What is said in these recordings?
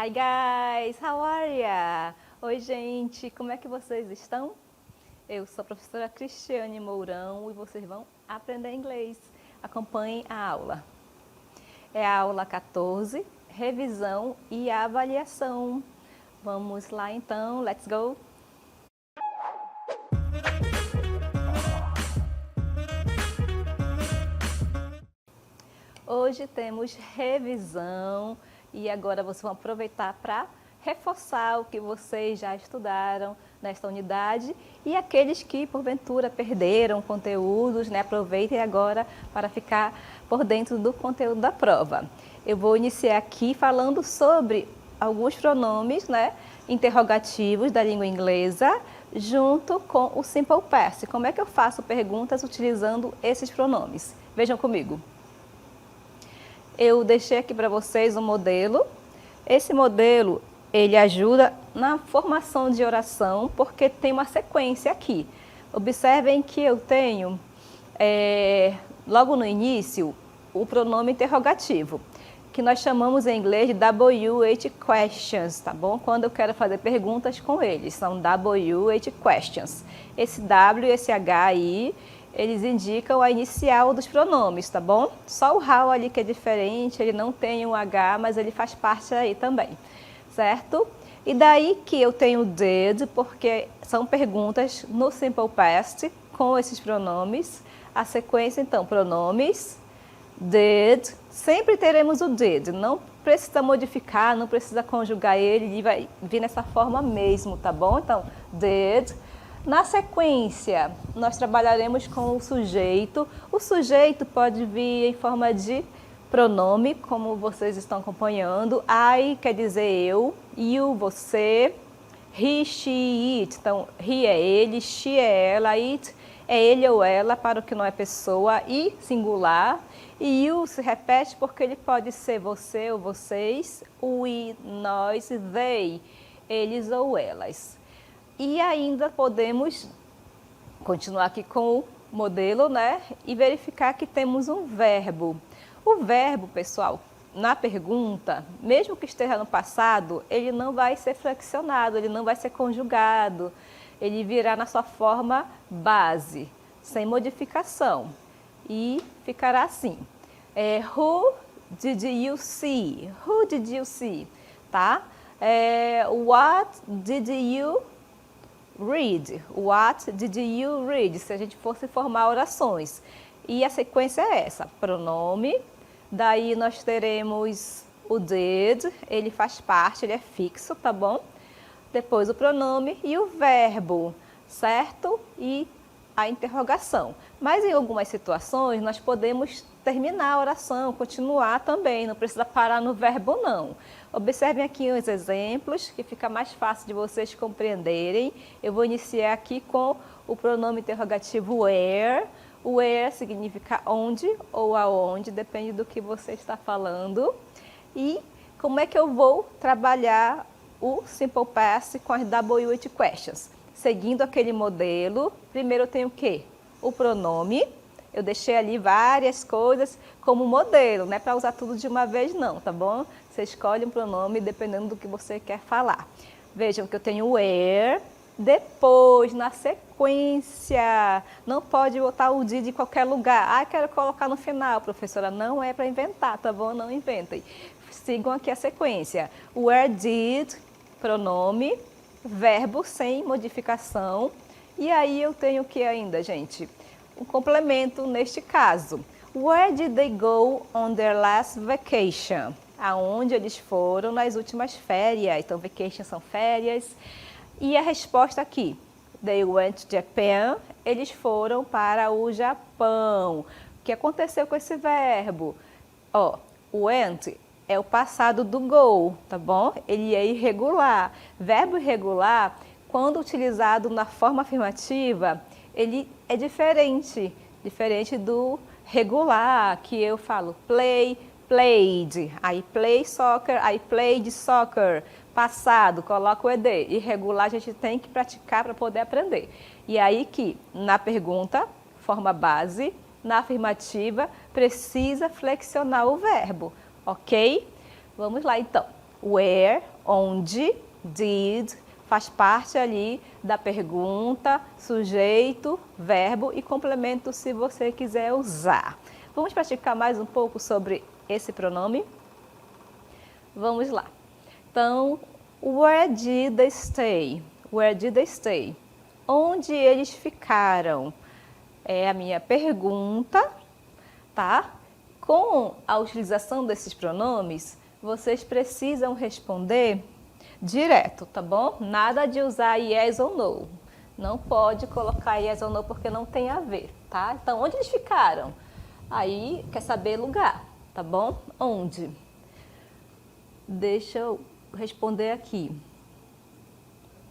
Hi guys, how are ya? Oi gente, como é que vocês estão? Eu sou a professora Cristiane Mourão e vocês vão aprender inglês. Acompanhem a aula. É a aula 14, revisão e avaliação. Vamos lá então, let's go! Hoje temos revisão e agora vocês vão aproveitar para reforçar o que vocês já estudaram nesta unidade e aqueles que porventura perderam conteúdos, aproveitem agora para ficar por dentro do conteúdo da prova. Eu vou iniciar aqui falando sobre alguns pronomes, interrogativos da língua inglesa, junto com o Simple Past. Como é que eu faço perguntas utilizando esses pronomes? Vejam comigo. Eu deixei aqui para vocês um modelo. Esse modelo, ele ajuda na formação de oração, porque tem uma sequência aqui. Observem que eu tenho, logo no início, o pronome interrogativo, que nós chamamos em inglês de WH questions, tá bom? Quando eu quero fazer perguntas com eles, são WH questions. Esse W e esse H aí, eles indicam a inicial dos pronomes, tá bom? Só o how ali que é diferente, ele não tem um H, mas ele faz parte aí também, certo? E daí que eu tenho did, porque são perguntas no Simple Past com esses pronomes. A sequência, então, pronomes, did, sempre teremos o did, não precisa modificar, não precisa conjugar ele vai vir nessa forma mesmo, tá bom? Então, did. Na sequência, nós trabalharemos com o sujeito. O sujeito pode vir em forma de pronome, como vocês estão acompanhando. I quer dizer eu, you, você, he, she, it. Então, he é ele, she é ela, it é ele ou ela, para o que não é pessoa, e singular. E you se repete porque ele pode ser você ou vocês, we, nós, they, eles ou elas. E ainda podemos continuar aqui com o modelo, e verificar que temos um verbo. O verbo, pessoal, na pergunta, mesmo que esteja no passado, ele não vai ser flexionado, ele não vai ser conjugado. Ele virá na sua forma base, sem modificação. E ficará assim. Who did you see? Who did you see? Tá? What did you read? What did you read? Se a gente fosse formar orações. E a sequência é essa, pronome, daí nós teremos o did, ele faz parte, ele é fixo, tá bom? Depois o pronome e o verbo, certo? E a interrogação. Mas em algumas situações nós podemos terminar a oração, continuar também, não precisa parar no verbo não. Observem aqui os exemplos, que fica mais fácil de vocês compreenderem. Eu vou iniciar aqui com o pronome interrogativo where. Where significa onde ou aonde, depende do que você está falando. E como é que eu vou trabalhar o Simple Past com as WH questions? Seguindo aquele modelo, primeiro eu tenho o quê? O pronome. Eu deixei ali várias coisas como modelo, não é para usar tudo de uma vez não, tá bom? Você escolhe um pronome dependendo do que você quer falar. Vejam que eu tenho where, depois, na sequência, não pode botar o did em qualquer lugar. Quero colocar no final, professora, não é para inventar, tá bom? Não inventem. Sigam aqui a sequência. Where did, pronome, verbo sem modificação. E aí eu tenho o que ainda, gente? Um complemento neste caso. Where did they go on their last vacation? Aonde eles foram nas últimas férias. Então, vacation são férias. E a resposta aqui. They went to Japan. Eles foram para o Japão. O que aconteceu com esse verbo? Went é o passado do go, tá bom? Ele é irregular. Verbo irregular, quando utilizado na forma afirmativa, ele é diferente do regular, que eu falo play, played, I play soccer, I played soccer, passado, coloco o ED, irregular a gente tem que praticar para poder aprender. E aí que na pergunta, forma base, na afirmativa, precisa flexionar o verbo, ok? Vamos lá então. Where, onde, did, faz parte ali da pergunta, sujeito, verbo e complemento se você quiser usar. Vamos praticar mais um pouco sobre esse pronome? Vamos lá. Então, where did they stay? Where did they stay? Onde eles ficaram? É a minha pergunta, tá? Com a utilização desses pronomes, vocês precisam responder direto, tá bom? Nada de usar yes ou no. Não pode colocar yes ou no porque não tem a ver, tá? Então, onde eles ficaram? Aí, quer saber lugar, tá bom? Onde? Deixa eu responder aqui.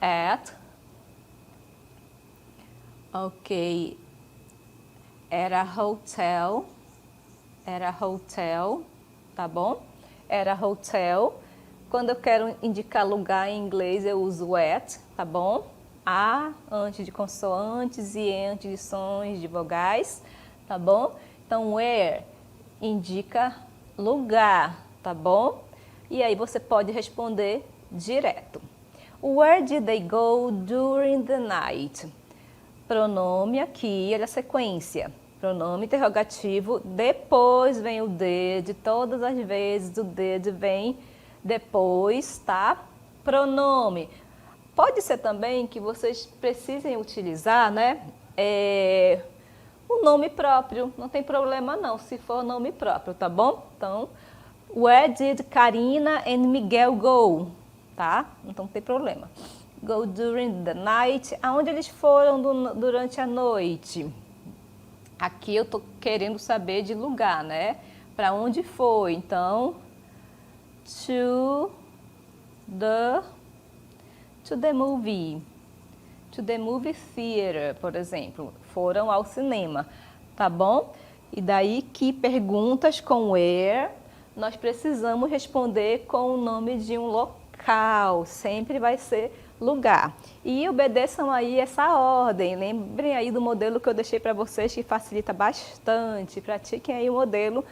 At. Ok. Era hotel. Era hotel, tá bom? Era hotel. Quando eu quero indicar lugar em inglês, eu uso at, tá bom? A antes de consoantes e E antes de sons de vogais, tá bom? Então, where indica lugar, tá bom? E aí você pode responder direto. Where did they go during the night? Pronome aqui, olha a sequência. Pronome interrogativo, depois vem o did, todas as vezes o did vem depois, tá? Pronome. Pode ser também que vocês precisem utilizar, né? O nome próprio, não tem problema não, se for nome próprio, tá bom? Então, where did Karina and Miguel go? Tá? Então, não tem problema. Go during the night. Aonde eles foram durante a noite? Aqui eu tô querendo saber de lugar, né? Para onde foi? Então, to the movie. To the movie theater, por exemplo. Foram ao cinema, tá bom? E daí que perguntas com where nós precisamos responder com o nome de um local. Sempre vai ser lugar. E obedeçam aí essa ordem. Lembrem aí do modelo que eu deixei para vocês, que facilita bastante. Pratiquem aí o modelo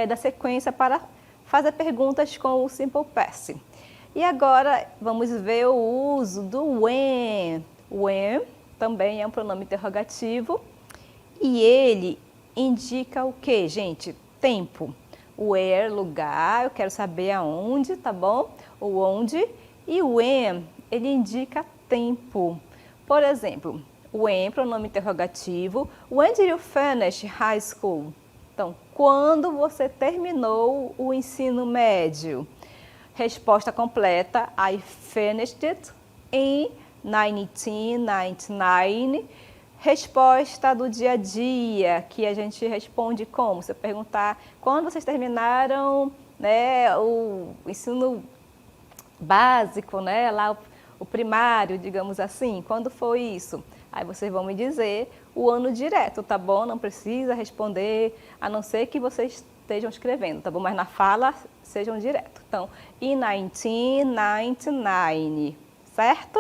da sequência para fazer perguntas com o Simple Past. E agora vamos ver o uso do when. When também é um pronome interrogativo e ele indica o que, gente? Tempo. Where, lugar, eu quero saber aonde, tá bom? O onde. E when, ele indica tempo. Por exemplo, when, pronome interrogativo. When did you finish high school? Então, quando você terminou o ensino médio? Resposta completa, I finished it in 1999. Resposta do dia a dia, que a gente responde como? Se eu perguntar quando vocês terminaram, né, o ensino básico, né, lá o primário, digamos assim, quando foi isso? Aí vocês vão me dizer o ano direto, tá bom? Não precisa responder, a não ser que vocês estejam escrevendo, tá bom? Mas na fala, sejam direto. Então, in 1999, certo?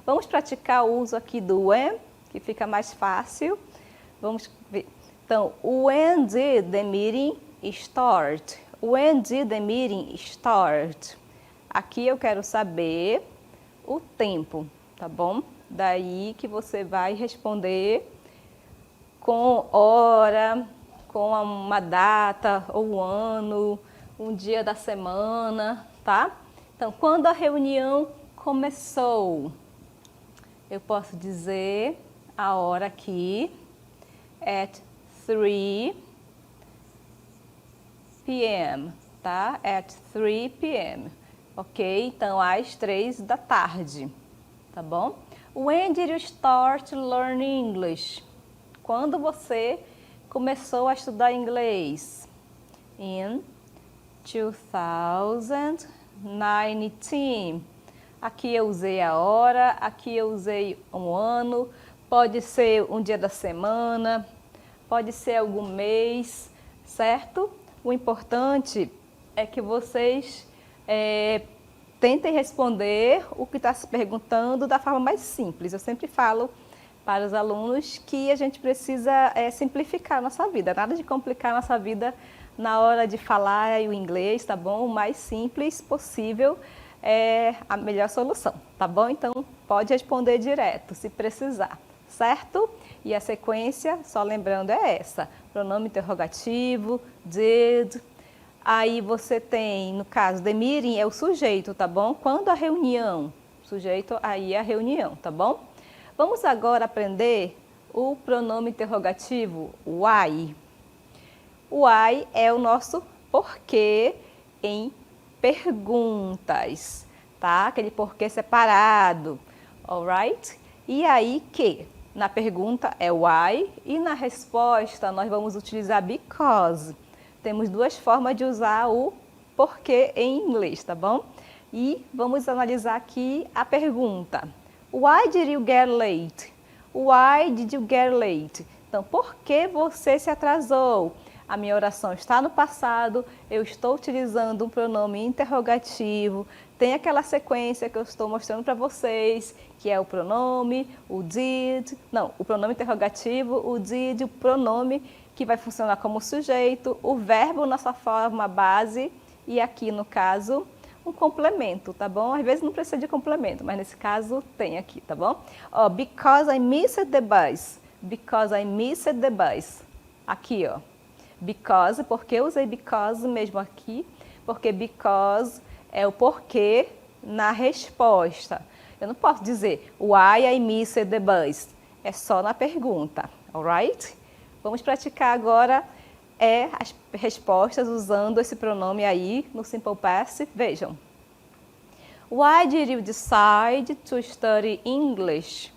Vamos praticar o uso aqui do when, que fica mais fácil. Vamos ver. Então, when did the meeting start? When did the meeting start? Aqui eu quero saber o tempo, tá bom? Daí que você vai responder com hora, com uma data ou ano, um dia da semana, tá? Então, quando a reunião começou, eu posso dizer a hora aqui, at 3 p.m., tá? At 3 p.m., ok? Então, às 3 da tarde, tá bom? When did you start learning English? Quando você começou a estudar inglês? In 2019. Aqui eu usei a hora, aqui eu usei um ano, pode ser um dia da semana, pode ser algum mês, certo? O importante é que vocês tentem responder o que está se perguntando da forma mais simples. Eu sempre falo para os alunos que a gente precisa simplificar a nossa vida, nada de complicar a nossa vida na hora de falar o inglês, tá bom? O mais simples possível é a melhor solução, tá bom? Então, pode responder direto, se precisar, certo? E a sequência, só lembrando, é essa. Pronome interrogativo, did. Aí você tem, no caso, the meeting é o sujeito, tá bom? Quando a reunião, sujeito aí é a reunião, tá bom? Vamos agora aprender o pronome interrogativo, why. Why é o nosso porquê em perguntas, tá? Aquele porquê separado, alright? E aí que na pergunta é why e na resposta nós vamos utilizar because. Temos duas formas de usar o porquê em inglês, tá bom? E vamos analisar aqui a pergunta. Why did you get late? Why did you get late? Então, por que você se atrasou? A minha oração está no passado, eu estou utilizando um pronome interrogativo, tem aquela sequência que eu estou mostrando para vocês, que é o pronome, o did, não, o pronome interrogativo, o did, o pronome que vai funcionar como sujeito, o verbo na sua forma base e aqui no caso um complemento, tá bom? Às vezes não precisa de complemento, mas nesse caso tem aqui, tá bom? Ó, because I missed the bus, because I missed the bus, aqui ó. Because, porque eu usei because mesmo aqui? Porque because é o porquê na resposta. Eu não posso dizer why I missed the bus. É só na pergunta, alright? Vamos praticar agora as respostas usando esse pronome aí no Simple Past. Vejam. Why did you decide to study English?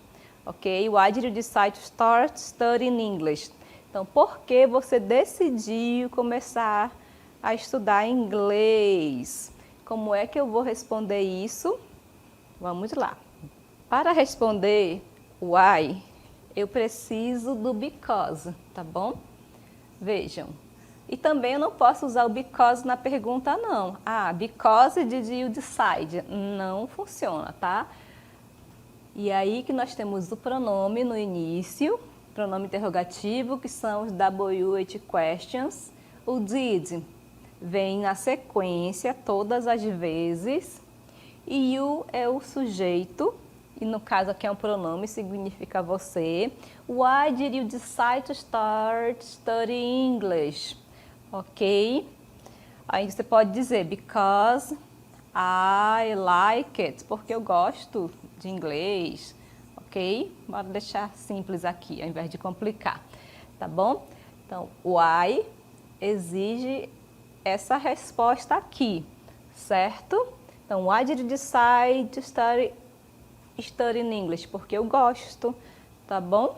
Ok? Why did you decide to start studying English? Então, por que você decidiu começar a estudar inglês? Como é que eu vou responder isso? Vamos lá. Para responder why, eu preciso do because, tá bom? Vejam. E também eu não posso usar o because na pergunta, não. Ah, because did you decide? Não funciona, tá? E aí que nós temos o pronome no início, pronome interrogativo, que são os WH questions. O did vem na sequência todas as vezes. E you é o sujeito, e no caso aqui é um pronome, significa você. Why did you decide to start studying English? Ok? Aí você pode dizer because I like it, porque eu gosto de inglês. Ok? Bora deixar simples aqui, ao invés de complicar, tá bom? Então, why exige essa resposta aqui, certo? Então, why did you decide to study in English? Porque eu gosto, tá bom?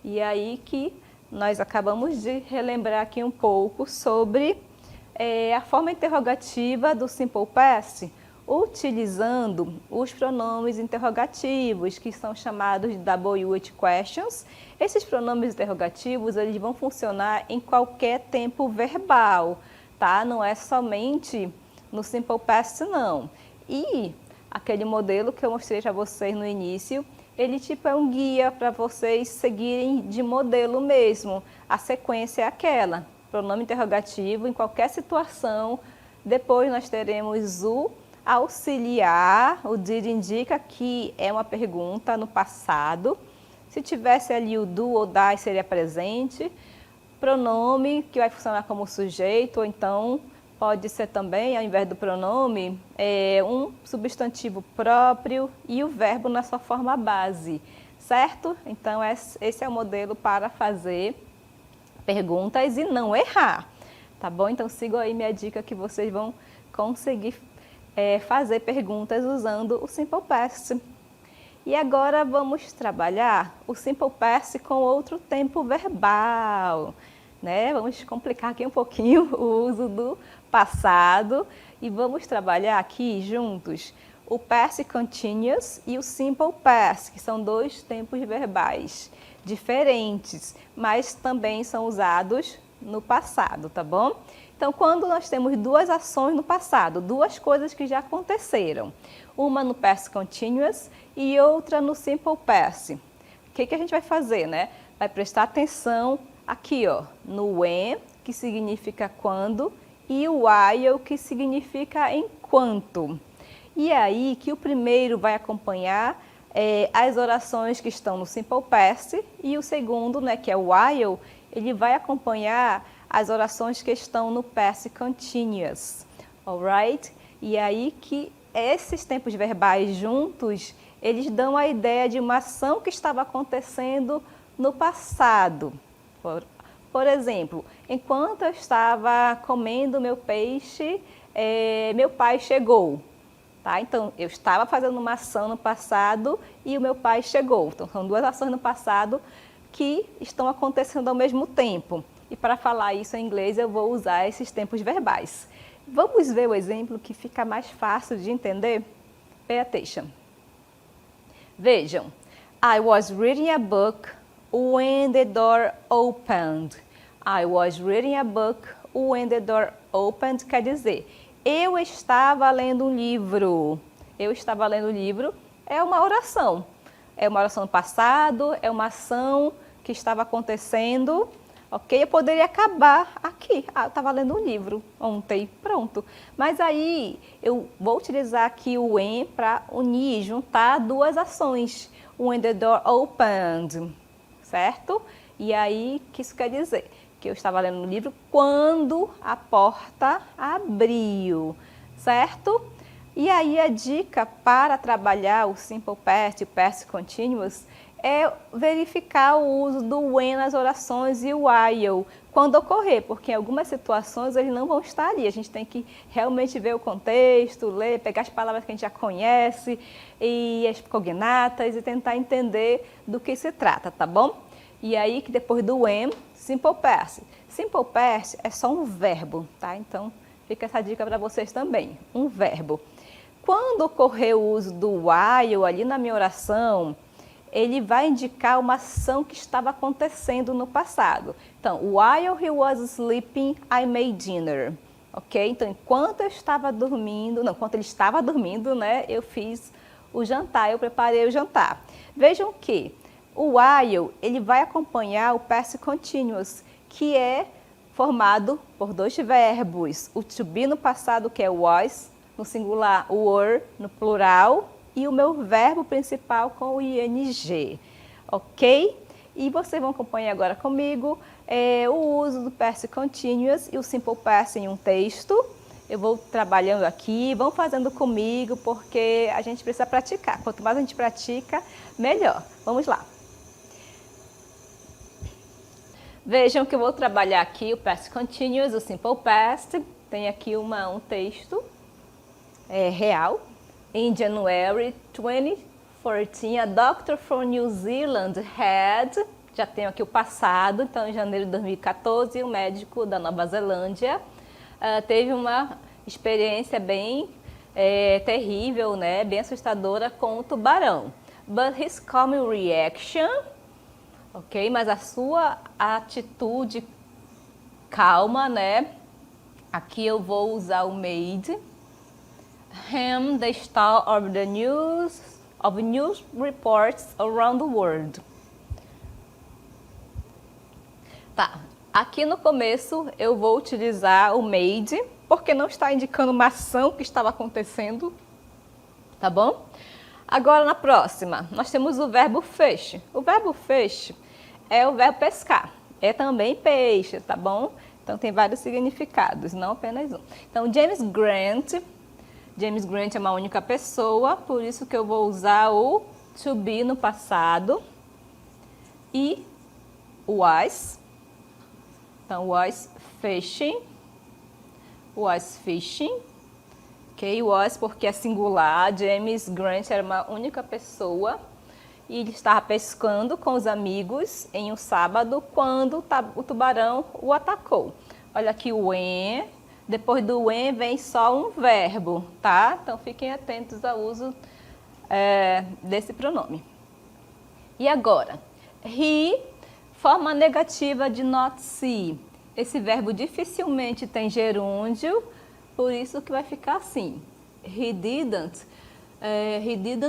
E aí que nós acabamos de relembrar aqui um pouco sobre a forma interrogativa do Simple Past, utilizando os pronomes interrogativos, que são chamados de WH questions. Esses pronomes interrogativos, eles vão funcionar em qualquer tempo verbal, tá? Não é somente no Simple Past, não. E aquele modelo que eu mostrei para vocês no início, ele tipo é um guia para vocês seguirem de modelo mesmo. A sequência é aquela, pronome interrogativo em qualquer situação. Depois nós teremos o auxiliar, o did indica que é uma pergunta no passado. Se tivesse ali o do ou das, seria presente. Pronome, que vai funcionar como sujeito, ou então pode ser também, ao invés do pronome, um substantivo próprio e o verbo na sua forma base, certo? Então, esse é o modelo para fazer perguntas e não errar, tá bom? Então, sigam aí minha dica que vocês vão conseguir fazer perguntas usando o Simple Past. E agora vamos trabalhar o Simple Past com outro tempo verbal, né? Vamos complicar aqui um pouquinho o uso do passado e vamos trabalhar aqui juntos o Past Continuous e o Simple Past, que são dois tempos verbais diferentes, mas também são usados no passado, tá bom? Então, quando nós temos duas ações no passado, duas coisas que já aconteceram, uma no Past Continuous e outra no Simple Past, o que a gente vai fazer, né? Vai prestar atenção aqui, ó, no when que significa quando, e o while, que significa enquanto. E aí que o primeiro vai acompanhar as orações que estão no Simple Past, e o segundo, né, que é o while, ele vai acompanhar as orações que estão no Past Continuous, alright? E aí que esses tempos verbais juntos, eles dão a ideia de uma ação que estava acontecendo no passado. Por exemplo, enquanto eu estava comendo meu peixe, meu pai chegou. Tá? Então, eu estava fazendo uma ação no passado e o meu pai chegou. Então, são duas ações no passado que estão acontecendo ao mesmo tempo. E para falar isso em inglês, eu vou usar esses tempos verbais. Vamos ver o exemplo que fica mais fácil de entender? Pay attention. Vejam, I was reading a book when the door opened. I was reading a book when the door opened quer dizer, eu estava lendo um livro. Eu estava lendo um livro é uma oração. É uma oração no passado, é uma ação que estava acontecendo. Ok? Eu poderia acabar aqui. Eu estava lendo um livro ontem, pronto. Mas aí eu vou utilizar aqui o when para unir, juntar duas ações. When the door opened, certo? E aí, o que isso quer dizer? Que eu estava lendo um livro quando a porta abriu, certo? E aí a dica para trabalhar o Simple Past e o Past Continuous é verificar o uso do when nas orações e o while quando ocorrer, porque em algumas situações eles não vão estar ali. A gente tem que realmente ver o contexto, ler, pegar as palavras que a gente já conhece e as cognatas e tentar entender do que se trata, tá bom? E aí que depois do when, Simple Past. Simple Past é só um verbo, tá? Então fica essa dica para vocês também, um verbo. Quando ocorrer o uso do while ali na minha oração, ele vai indicar uma ação que estava acontecendo no passado. Então, while he was sleeping, I made dinner. Ok? Então, enquanto eu estava dormindo, não, enquanto ele estava dormindo, né, eu fiz o jantar, eu preparei o jantar. Vejam que o while, ele vai acompanhar o past continuous, que é formado por dois verbos. O to be no passado, que é was, no singular, o were no plural, e o meu verbo principal com o ing, ok? E vocês vão acompanhar agora comigo o uso do past continuous e o simple past em um texto. Eu vou trabalhando aqui, vão fazendo comigo, porque a gente precisa praticar. Quanto mais a gente pratica, melhor. Vamos lá. Vejam que eu vou trabalhar aqui o past continuous, o simple past. Tem aqui um texto real. In January 2014, a doctor from New Zealand had, já tenho aqui o passado, então em janeiro de 2014, um médico da Nova Zelândia teve uma experiência bem terrível, né, bem assustadora com o tubarão. But his calm reaction, ok, mas a sua atitude calma, né, aqui eu vou usar o made him the star of the news reports around the world. Tá, aqui no começo eu vou utilizar o made, porque não está indicando uma ação que estava acontecendo, tá bom? Agora na próxima, nós temos o verbo fish. O verbo fish é o verbo pescar, é também peixe, tá bom? Então tem vários significados, não apenas um. Então James Grant é uma única pessoa, por isso que eu vou usar o to be no passado e was. Então, was fishing, ok? Was porque é singular, James Grant era uma única pessoa e ele estava pescando com os amigos em um sábado quando o tubarão o atacou. Olha aqui o when. Depois do when vem só um verbo, tá? Então fiquem atentos ao uso desse pronome. E agora, he, forma negativa de not see. Esse verbo dificilmente tem gerúndio, por isso que vai ficar assim. He didn't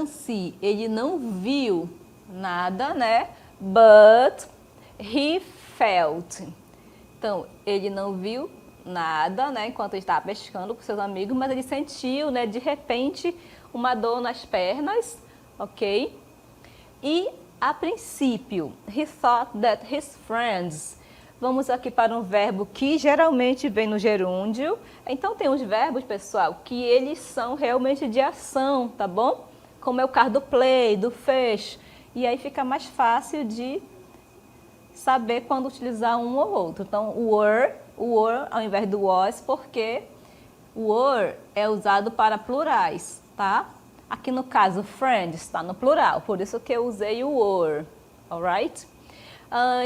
see. Ele não viu nada, né? But he felt. Então, ele não viu nada, né, enquanto ele estava pescando com seus amigos, mas ele sentiu, né, de repente, uma dor nas pernas, ok? E, a princípio, he thought that his friends. Vamos aqui para um verbo que geralmente vem no gerúndio. Então, tem uns verbos, pessoal, que eles são realmente de ação, tá bom? Como é o caso do play, do fez. E aí fica mais fácil de saber quando utilizar um ou outro. Então, o were ao invés do was, porque o were é usado para plurais, tá? Aqui no caso, friends está no plural, por isso que eu usei o were, alright?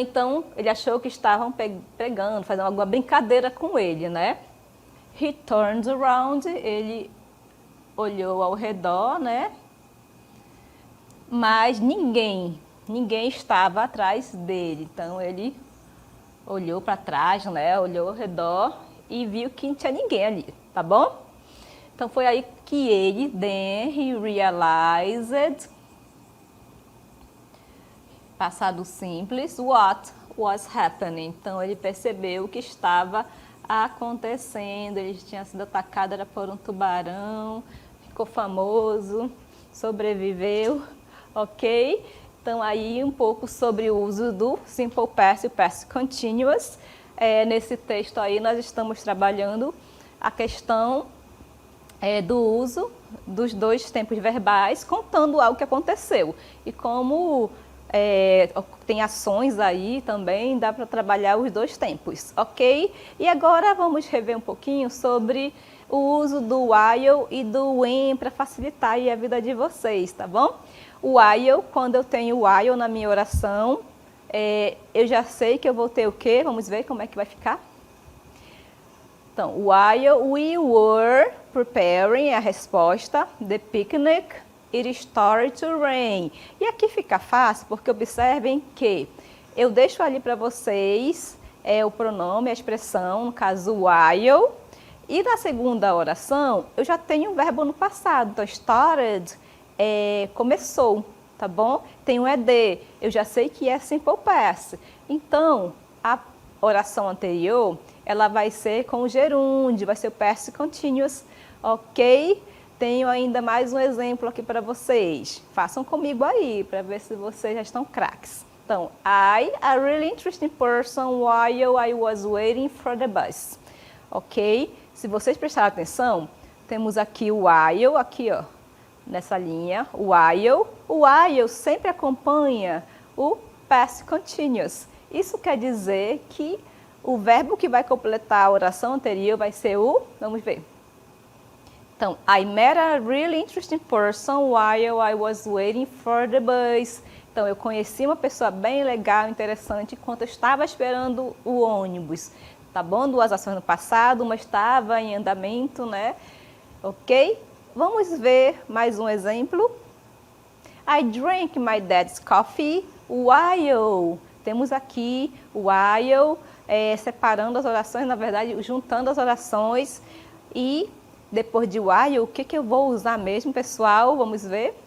Então, ele achou que estavam pegando, fazendo alguma brincadeira com ele, né? He turned around, ele olhou ao redor, né? Mas ninguém estava atrás dele. Então, ele olhou para trás, né? Olhou ao redor e viu que não tinha ninguém ali, tá bom? Então, foi aí que ele, then he realized, passado simples, what was happening. Então, ele percebeu o que estava acontecendo. Ele tinha sido atacado, era por um tubarão, ficou famoso, sobreviveu, ok? Então, aí um pouco sobre o uso do Simple Past e o Past Continuous. Nesse texto aí, nós estamos trabalhando a questão do uso dos dois tempos verbais, contando algo que aconteceu. E como tem ações aí também, dá para trabalhar os dois tempos, ok? E agora vamos rever um pouquinho sobre o uso do while e do when para facilitar aí a vida de vocês, tá bom? O while, quando eu tenho while na minha oração, eu já sei que eu vou ter o quê? Vamos ver como é que vai ficar? Então, while we were preparing, a resposta, the picnic, it started to rain. E aqui fica fácil, porque observem que eu deixo ali para vocês o pronome, a expressão, no caso, while. E na segunda oração, eu já tenho um verbo no passado. Então, started, começou, tá bom? Tem um ED, eu já sei que é simple past. Então, a oração anterior, ela vai ser com o gerúndio, vai ser o past continuous, ok? Tenho ainda mais um exemplo aqui para vocês. Façam comigo aí, para ver se vocês já estão craques. Então, a really interesting person while I was waiting for the bus. Ok? Se vocês prestarem atenção, temos aqui o while, aqui ó, nessa linha, o while. O while sempre acompanha o past continuous. Isso quer dizer que o verbo que vai completar a oração anterior vai ser o, vamos ver. Então, I met a really interesting person while I was waiting for the bus. Então, eu conheci uma pessoa bem legal, interessante, enquanto eu estava esperando o ônibus. Tá bom? Duas ações no passado, uma estava em andamento, né? Ok? Vamos ver mais um exemplo. I drank my dad's coffee while. Temos aqui o while, separando as orações, na verdade, juntando as orações. E depois de while, o que eu vou usar mesmo, pessoal? Vamos ver.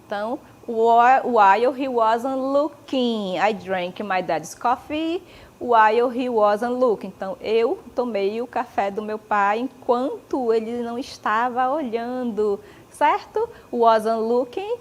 Então, while he wasn't looking, I drank my dad's coffee while he wasn't looking. Então, eu tomei o café do meu pai enquanto ele não estava olhando, certo? Wasn't looking,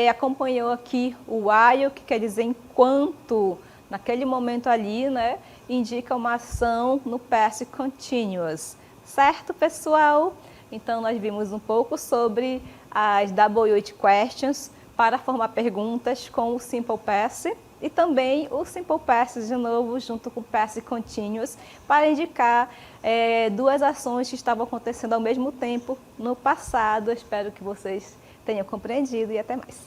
acompanhou aqui o while, que quer dizer enquanto, naquele momento ali, né? Indica uma ação no past continuous. Certo, pessoal? Então, nós vimos um pouco sobre as W8 questions para formar perguntas com o Simple Past e também o Simple Past de novo junto com o Past Continuous para indicar duas ações que estavam acontecendo ao mesmo tempo no passado. Eu espero que vocês tenham compreendido e até mais.